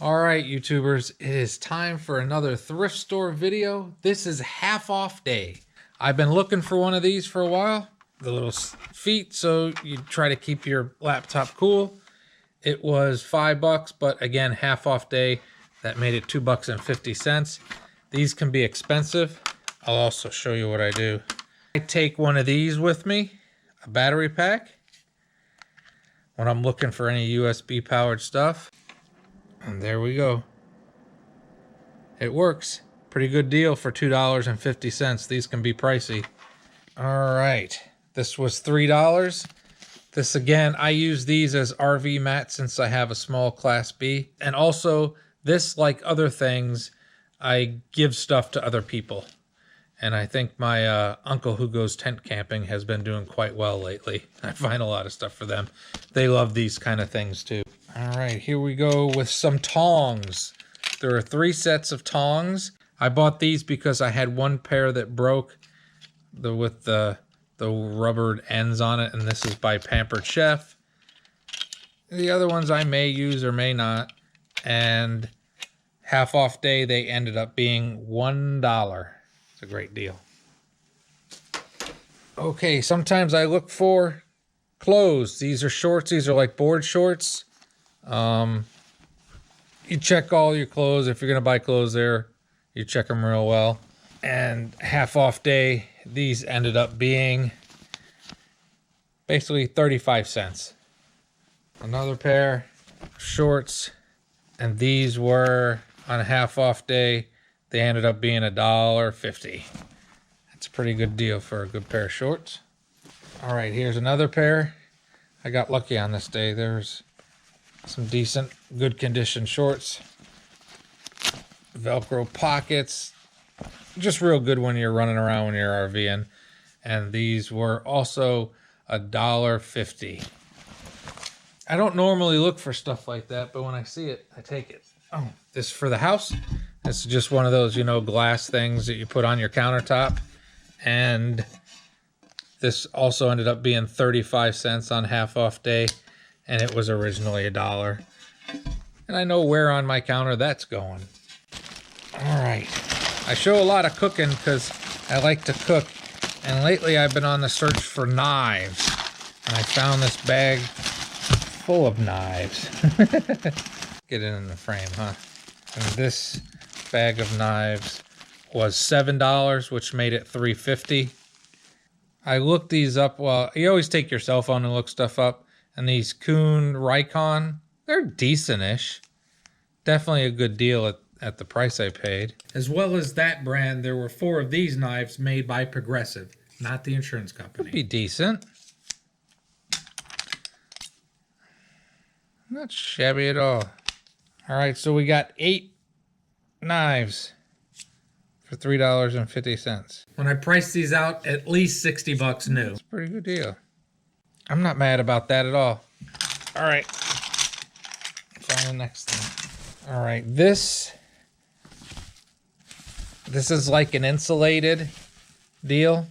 All right, YouTubers, it is time for another thrift store video. This is half off day. I've been looking for one of these for a while. The little feet, so you try to keep your laptop cool. It was $5, but again, half off day. That made it $2.50. These can be expensive. I'll also show you what I do. I take one of these with me, a battery pack, when I'm looking for any USB powered stuff. And there we go. It works. Pretty good deal for $2.50. These can be pricey. All right. This was $3. This again, I use these as RV mats since I have a small Class B. And also, this, like other things, I give stuff to other people. And I think my uncle who goes tent camping has been doing quite well lately. I find a lot of stuff for them. They love these kind of things too. All right, here we go with some tongs. There are 3 sets of tongs. I bought these because I had one pair that broke with the rubbered ends on it, and this is by Pampered Chef. The other ones I may use or may not. And half off day, they ended up being $1. It's a great deal. Okay, sometimes I look for clothes. These are shorts. These are like board shorts. You check all your clothes. If you're going to buy clothes there, you check them real well. And half off day, these ended up being basically 35 cents. Another pair of shorts, and these were on a half off day. They ended up being $1.50. That's a pretty good deal for a good pair of shorts. All right, here's another pair. I got lucky on this day. There's some decent, good condition shorts. Velcro pockets. Just real good when you're running around when you're RVing. And these were also $1.50. I don't normally look for stuff like that, but when I see it, I take it. Oh, this for the house. This is just one of those, you know, glass things that you put on your countertop. And this also ended up being 35 cents on half off day. And it was originally $1. And I know where on my counter that's going. All right. I show a lot of cooking because I like to cook. And lately I've been on the search for knives. And I found this bag full of knives. Get it in the frame, huh? And this bag of knives was $7, which made it $3.50. I looked these up. Well, you always take your cell phone and look stuff up. And these Kuhn Rikon, they're decent-ish. Definitely a good deal at the price I paid. As well as that brand, there were 4 of these knives made by Progressive, not the insurance company. Could be decent. Not shabby at all. All right, so we got 8 knives for $3.50. When I priced these out, at least $60 new. It's a pretty good deal. I'm not mad about that at all. All right. Let's on the next thing. All right, this is like an insulated deal,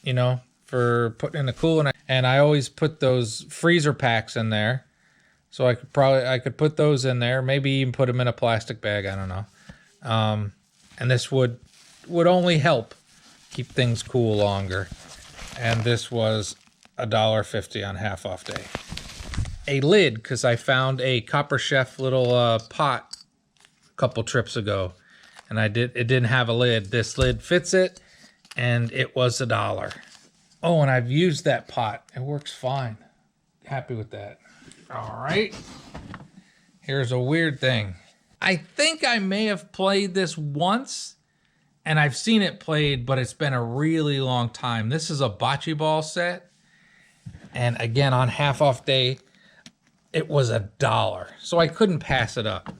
you know, for putting in the cooler. And I always put those freezer packs in there. So I could put those in there, maybe even put them in a plastic bag, I don't know. And this would only help keep things cool longer. And this was $1.50 on half off day. A lid, because I found a Copper Chef little pot a couple trips ago. And it didn't have a lid. This lid fits it, and it was $1. Oh, and I've used that pot. It works fine. Happy with that. All right. Here's a weird thing. I think I may have played this once, and I've seen it played, but it's been a really long time. This is a bocce ball set. And again, on half off day, it was $1. So I couldn't pass it up.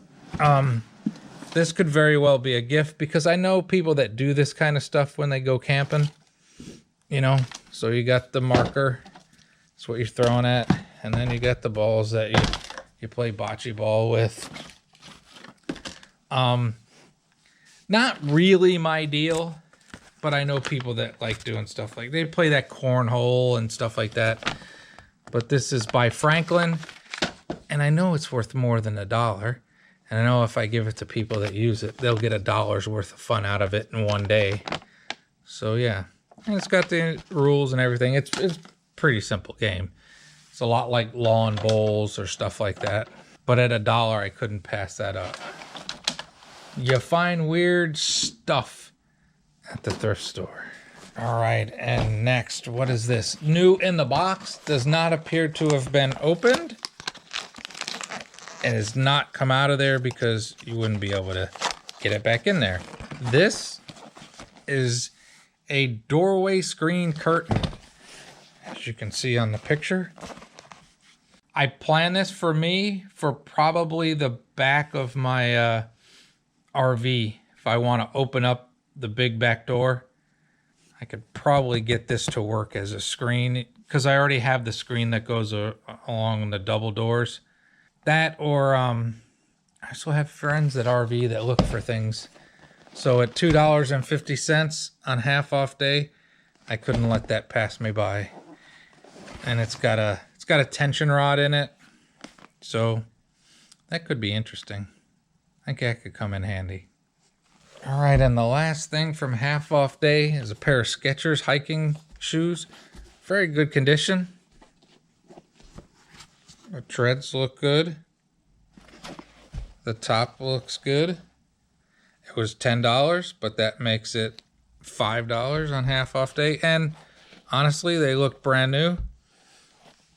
This could very well be a gift because I know people that do this kind of stuff when they go camping. You know, so you got the marker. That's what you're throwing at. And then you got the balls that you play bocce ball with. Not really my deal, but I know people that like doing stuff like they play that cornhole and stuff like that. But this is by Franklin, and I know it's worth more than $1. And I know if I give it to people that use it, they'll get $1 worth of fun out of it in one day. So yeah, and it's got the rules and everything. It's a pretty simple game. It's a lot like lawn bowls or stuff like that. But at $1, I couldn't pass that up. You find weird stuff at the thrift store. All right, and next, what is this? New in the box, does not appear to have been opened. It has not come out of there because you wouldn't be able to get it back in there. This is a doorway screen curtain, as you can see on the picture. I plan this for me for probably the back of my RV. If I want to open up the big back door, I could probably get this to work as a screen because I already have the screen that goes along the double doors. That or I also have friends at RV that look for things. So at $2.50 on half off day, I couldn't let that pass me by. And it's got a tension rod in it, so that could be interesting. I think that could come in handy. All right, and the last thing from half off day is a pair of Skechers hiking shoes. Very good condition. The treads look good. The top looks good. It was $10, but that makes it $5 on half off day. And honestly, they look brand new.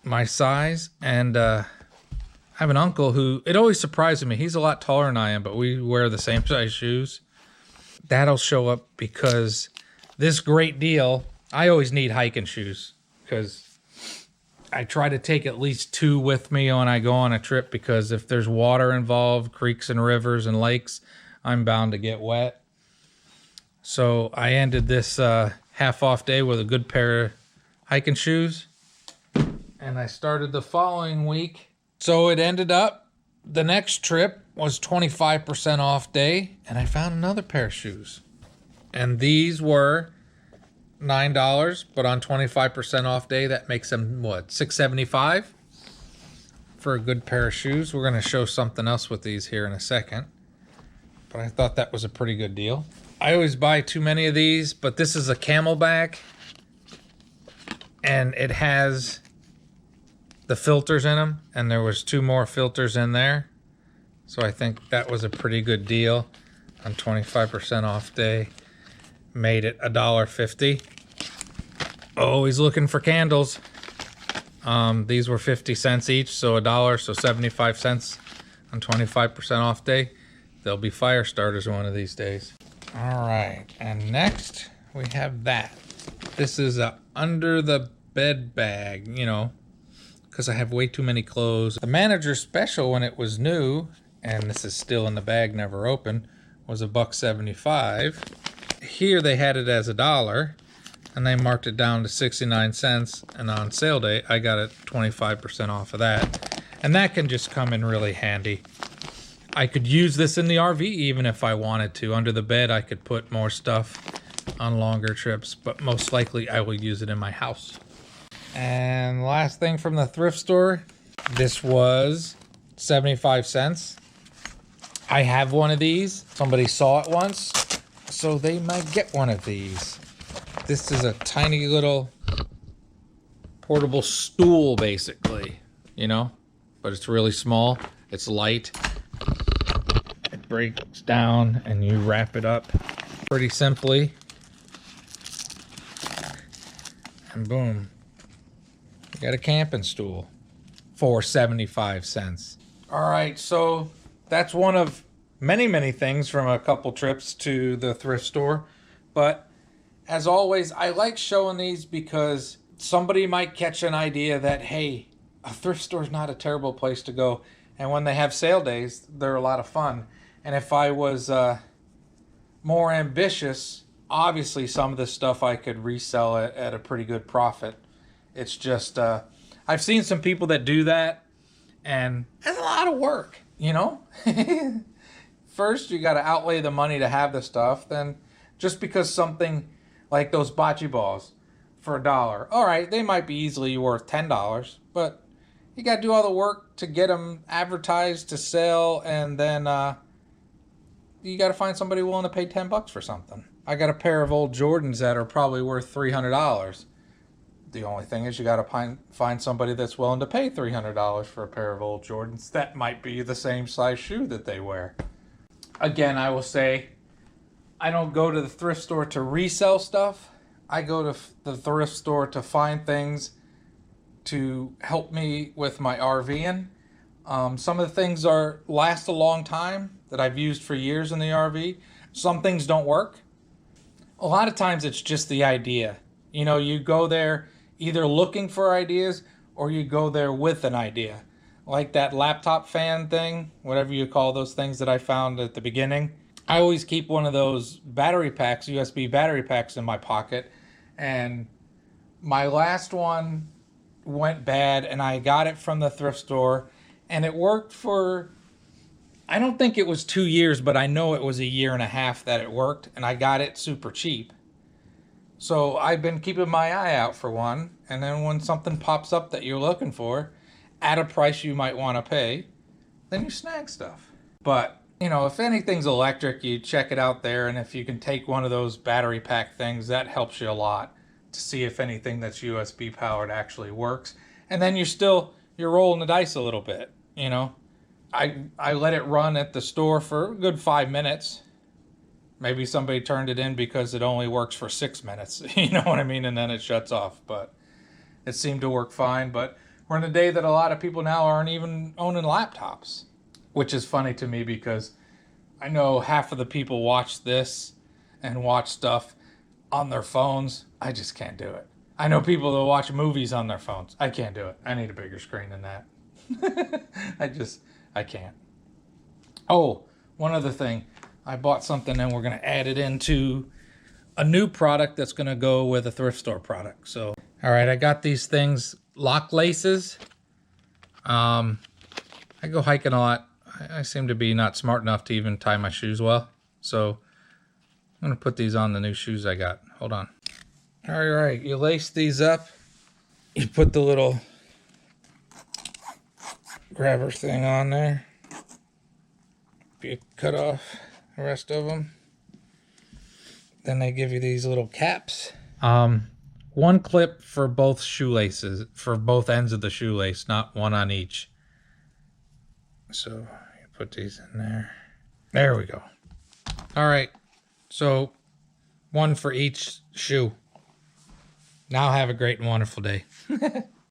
My size. And I have an uncle who, it always surprises me. He's a lot taller than I am, but we wear the same size shoes. That'll show up because this great deal, I always need hiking shoes because I try to take at least 2 with me when I go on a trip because if there's water involved, creeks and rivers and lakes, I'm bound to get wet. So I ended this half off day with a good pair of hiking shoes. And I started the following week. So it ended up, the next trip was 25% off day, and I found another pair of shoes. And these were $9, but on 25% off day, that makes them, what, $6.75 for a good pair of shoes. We're going to show something else with these here in a second. But I thought that was a pretty good deal. I always buy too many of these, but this is a Camelback, and it has the filters in them, and there was 2 more filters in there. So I think that was a pretty good deal on 25% off day. Made it $1.50. Always looking for candles. These were 50 cents each, so $1, so 75 cents on 25% off day. They'll be fire starters one of these days. All right, and next we have that. This is a under the bed bag, you know, because I have way too many clothes. The manager special when it was new, and this is still in the bag, never opened, was $1.75. Here they had it as $1, and they marked it down to 69 cents, and on sale day, I got it 25% off of that. And that can just come in really handy. I could use this in the RV even if I wanted to. Under the bed, I could put more stuff on longer trips, but most likely I will use it in my house. And last thing from the thrift store, this was 75 cents. I have one of these. Somebody saw it once, so they might get one of these. This is a tiny little portable stool, basically, you know, but it's really small. It's light. It breaks down and you wrap it up pretty simply. And boom, you got a camping stool for 75 cents. All right, so that's one of many, many things from a couple trips to the thrift store. But as always, I like showing these because somebody might catch an idea that, hey, a thrift store is not a terrible place to go. And when they have sale days, they're a lot of fun. And if I was more ambitious, obviously some of this stuff I could resell at a pretty good profit. It's just, I've seen some people that do that, and it's a lot of work, you know? First, you got to outlay the money to have the stuff. Then just because something like those bocce balls for $1, all right, they might be easily worth $10, but you got to do all the work to get them advertised to sell, and then you got to find somebody willing to pay $10 for something. I got a pair of old Jordans that are probably worth $300. The only thing is you got to find somebody that's willing to pay $300 for a pair of old Jordans that might be the same size shoe that they wear. Again, I will say, I don't go to the thrift store to resell stuff. I go to the thrift store to find things to help me with my RVing. Some of the things last a long time that I've used for years in the RV. Some things don't work. A lot of times it's just the idea. You know, you go there either looking for ideas or you go there with an idea. Like that laptop fan thing, whatever you call those things that I found at the beginning. I always keep one of those battery packs, USB battery packs in my pocket. And my last one went bad and I got it from the thrift store and it worked for, I don't think it was 2 years, but I know it was a year and a half that it worked, and I got it super cheap. So I've been keeping my eye out for one, and then when something pops up that you're looking for at a price you might want to pay, then you snag stuff. But, you know, if anything's electric, you check it out there, and if you can take one of those battery pack things, that helps you a lot to see if anything that's USB powered actually works. And then you're rolling the dice a little bit, you know. I let it run at the store for a good 5 minutes. Maybe somebody turned it in because it only works for 6 minutes. You know what I mean? And then it shuts off. But it seemed to work fine. But we're in a day that a lot of people now aren't even owning laptops. Which is funny to me because I know half of the people watch this and watch stuff on their phones. I just can't do it. I know people that watch movies on their phones. I can't do it. I need a bigger screen than that. I can't. Oh, one other thing. I bought something and we're going to add it into a new product that's going to go with a thrift store product. So, all right, I got these things, lock laces. I go hiking a lot. I seem to be not smart enough to even tie my shoes well. So I'm going to put these on the new shoes I got. Hold on. All right, you lace these up. You put the little grabber thing on there. You cut off the rest of them. Then they give you these little caps. One clip for both shoelaces, for both ends of the shoelace, not one on each. So you put these in there. There we go. All right, so one for each shoe. Now have a great and wonderful day.